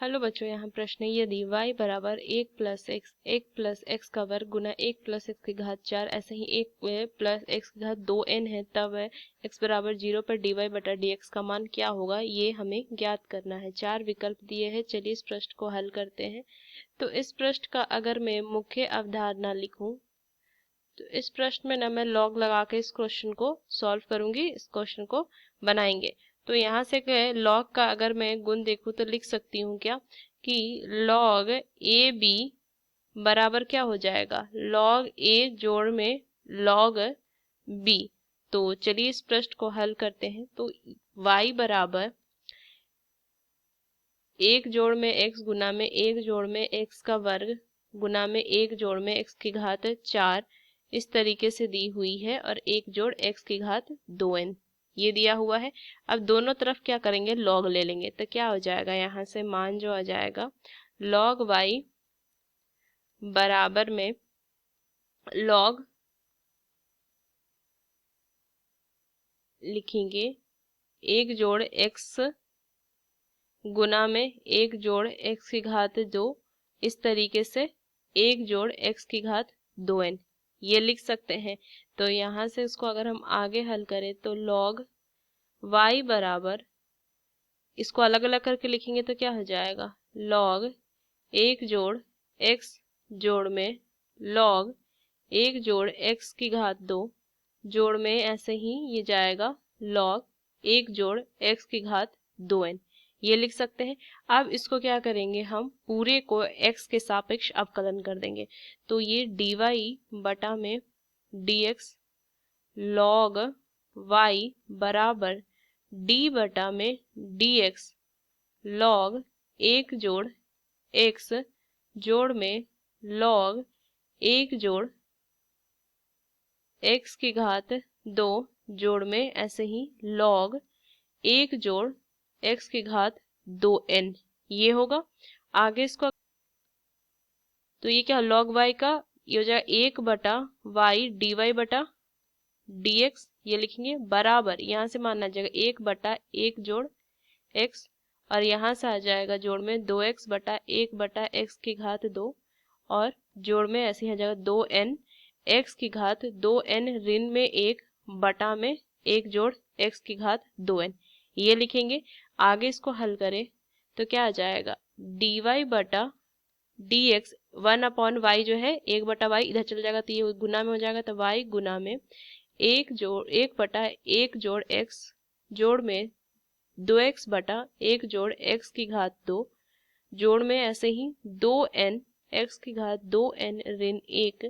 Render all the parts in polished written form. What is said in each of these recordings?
Hello बच्चों, यहाँ प्रश्न है यदि y बराबर 1 प्लस एक्स का वर्ग गुना 1 प्लस एक्स की घात 4 ऐसे ही 1 प्लस एक्स की घात 2n है, तब x बराबर 0 पर dy बटा dx का मान क्या होगा, ये हमें ज्ञात करना है। 4 विकल्प दिए हैं। चलिए इस प्रश्न को हल करते हैं। तो इस प्रश्न का अगर मैं मुख्य अवधारणा लिखूं तो इस प्रश्न में ना मैं लॉग लगा के इस क्वेश्चन को सॉल्व करूंगी, इस क्वेश्चन को बनाएंगे। तो यहाँ से लॉग का अगर मैं गुण देखूं तो लिख सकती हूँ क्या कि लॉग ए बी बराबर क्या हो जाएगा, लॉग ए जोड़ में लॉग बी। तो चलिए इस प्रश्न को हल करते हैं। तो y बराबर 1 जोड़ में x गुना में 1 जोड़ में x का वर्ग गुना में 1 जोड़ में x की घात 4 इस तरीके से दी हुई है, और 1 जोड़ x की घात 2n ये दिया हुआ है। अब दोनों तरफ क्या करेंगे, लॉग ले लेंगे। तो क्या हो जाएगा, यहाँ से मान जो आ जाएगा लॉग y बराबर में लॉग लिखेंगे 1 जोड़ x गुना में 1 जोड़ x की घात 2 इस तरीके से 1 जोड़ x की घात 2n ये लिख सकते हैं। तो यहाँ से इसको अगर हम आगे हल करें तो लॉग y बराबर, इसको अलग अलग करके लिखेंगे तो क्या हो जाएगा, लॉग 1 जोड़ x जोड़ में लॉग 1 जोड़ x की घात 2 जोड़ में ऐसे ही ये जाएगा लॉग 1 जोड़ x की घात 2n ये लिख सकते हैं। अब इसको क्या करेंगे, हम पूरे को x के सापेक्ष अवकलन कर देंगे। तो ये dy बटा में dx log y बराबर d बटा में dx log 1 जोड़ x जोड़ में log 1 जोड़ x की घात 2 जोड़ में ऐसे ही log 1 जोड़ x की घात 2n ये होगा। आगे इसको तो ये क्या log y का ये हो जाएगा 1 बटा y dy बटा dx ये लिखेंगे बराबर, यहाँ से मानना जाएगा 1 बटा 1 जोड़ x और यहाँ से आ जाएगा जोड़ में 2x बटा 1 बटा x की घात 2 और जोड़ में ऐसे ही आ जाएगा 2n x की घात 2n ऋण में 1 बटा में 1 जोड़ x की घात 2n ये लिखेंगे। आगे इसको हल करें तो क्या आ जाएगा dy बटा dx 1 अपॉन y जो है 1 बटा y इधर चल जाएगा तो ये गुना में हो जाएगा। तो y गुना में 1 बटा 1 जोड़ x जोड़ में 2x बटा 1 जोड़ x की घात 2 जोड़ में ऐसे ही 2n x की घात 2n ऋण 1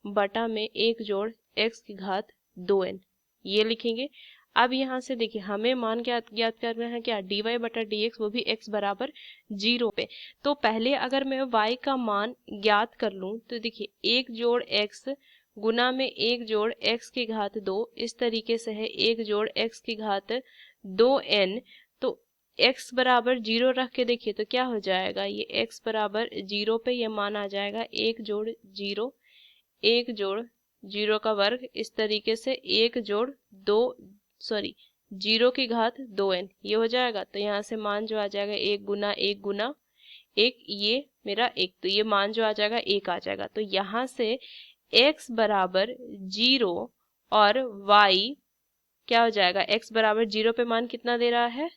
बटा में 1 जोड़ x की घात 2n ये लिखेंगे। अब यहाँ से देखिए हमें मान क्या ज्ञात करना है, क्या dy बटा dx वो भी x बराबर 0 पे। तो पहले अगर मैं y का मान ज्ञात कर लूं तो देखिए 1 जोड़ x गुना में 1 जोड़ x की घात 2 इस तरीके से है 1 जोड़ x की घात 2n। तो x बराबर 0 रख के देखिए तो क्या हो जाएगा, ये x बराबर 0 पे ये मान आ जाएगा 1 जोड़ 0 1 जोड़ 0 का वर्ग इस तरीके से 1 जोड़ 0 की घात 2n ये हो जाएगा। तो यहाँ से मान जो आ जाएगा 1 गुना 1 गुना 1 ये मेरा 1, तो ये मान जो आ जाएगा 1 आ जाएगा। तो यहाँ से x बराबर 0 और y क्या हो जाएगा, x बराबर 0 पे मान कितना दे रहा है,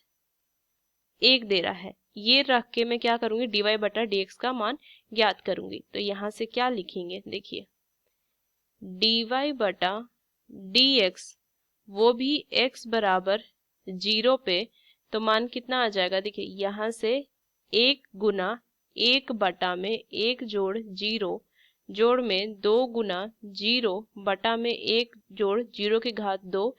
1 दे रहा है। ये रख के मैं क्या करूंगी, dy बटा dx का मान ज्ञात करूंगी। तो यहाँ से क्या लिखेंगे, देखिए dy बटा dx वो भी x बराबर 0 पे, तो मान कितना आ जाएगा, देखिए यहाँ से 1 गुना 1 बटा में 1 जोड़ 0 जोड़ में 2 गुना 0 बटा में 1 जोड़ 0 की घात 2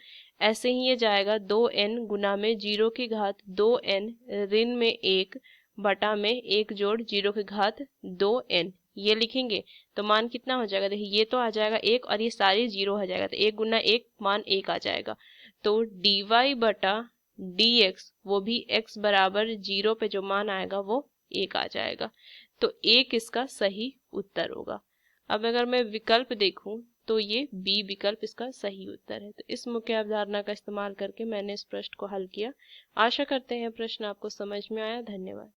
ऐसे ही ये जाएगा 2n गुना में 0 की घात 2n ऋण में 1 बटा में 1 जोड़ 0 की घात 2n ये लिखेंगे। तो मान कितना हो जाएगा, देखिए ये तो आ जाएगा 1 और ये सारी 0 हो जाएगा। तो 1 गुना 1 मान 1 आ जाएगा। तो dy बटा dx वो भी x बराबर 0 पे जो मान आएगा वो 1 आ जाएगा। तो 1 इसका सही उत्तर होगा। अब अगर मैं विकल्प देखूं तो ये बी विकल्प इसका सही उत्तर है। तो इस मुख्य अवधारणा का इस्तेमाल करके मैंने इस प्रश्न को हल किया। आशा करते हैं प्रश्न आपको समझ में आया। धन्यवाद।